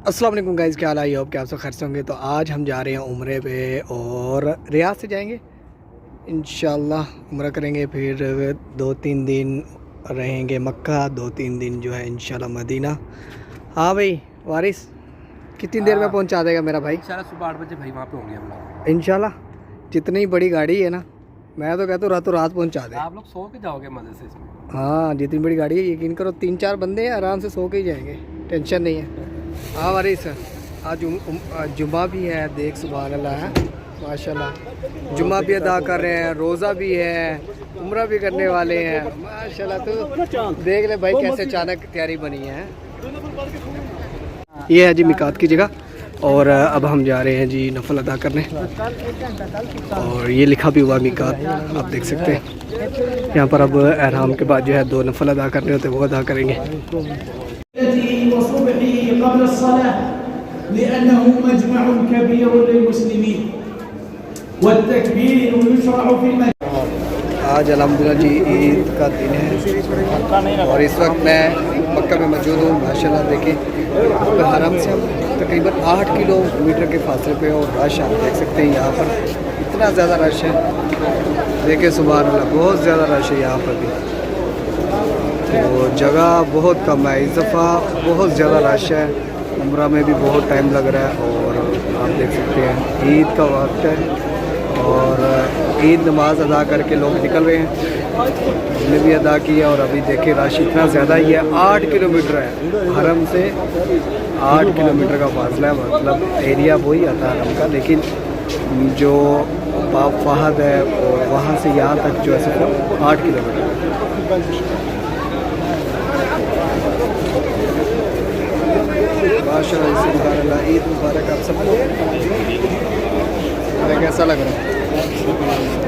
अस्सलाम वालेकुम गाइज़, क्या हाल है? होप कि आप सब खैर से होंगे। तो आज हम जा रहे हैं उम्रे पे और रियाद से जाएंगे इंशाल्लाह। उम्रा करेंगे, फिर 2-3 दिन रहेंगे मक्का, 2-3 दिन जो है इंशाल्लाह मदीना। हाँ भाई वारिस, कितनी देर में पहुंचा देगा मेरा भाई? इंशाल्लाह सुबह 8 बजे भाई वहाँ पे होंगे हम लोग। इंशाल्लाह। जितनी बड़ी गाड़ी है ना, मैं तो कहता हूँ रातों रात पहुंचा दे। आप लोग सो के जाओगे मज़े से इसमें। हाँ, जितनी बड़ी गाड़ी है यकीन करो 3-4 बंदे हैं, आराम से सो के ही जाएंगे, टेंशन नहीं है। हाँ वारिस, आज जुम्मा भी है, देख सुभान अल्लाह है माशाल्लाह। जुम्मा भी अदा कर रहे हैं, रोज़ा भी है, उम्रा भी करने वाले हैं माशाल्लाह। तो देख ले भाई कैसे अचानक तैयारी बनी है। ये है जी मिकात की जगह और अब हम जा रहे हैं जी नफल अदा करने। और ये लिखा भी हुआ मिकात, आप देख सकते हैं। यहाँ पर अब एहराम के बाद जो है 2 नफल अदा करने होते हैं, वो अदा करेंगे। आज अल्हम्दुलिल्लाह जी ईद का दिन है और इस वक्त मैं मक्का में मौजूद हूँ माशाल्लाह। देखें हरम से हम तकरीबन 8 किलोमीटर के फासले पे और रश आप देख सकते हैं। यहाँ पर इतना ज़्यादा रश है, देखें सुभान अल्लाह, बहुत ज़्यादा रश है यहाँ पर भी। तो जगह बहुत कम है, इस दफ़ा बहुत ज़्यादा रश है। उम्रा में भी बहुत टाइम लग रहा है और आप देख सकते हैं ईद का वक्त है और ईद नमाज अदा करके लोग निकल रहे हैं। हमने भी अदा किया और अभी देखें रश इतना ज़्यादा ही है। 8 किलोमीटर है हरम से, 8 किलोमीटर का फासला है, मतलब एरिया वही आता है हरम का, लेकिन जो बाप फहद है और वहाँ से यहाँ तक जो है सिर्फ 8 किलोमीटर। माशाल्लाह, ईद मुबारक आप सबको। कैसा लग रहा है?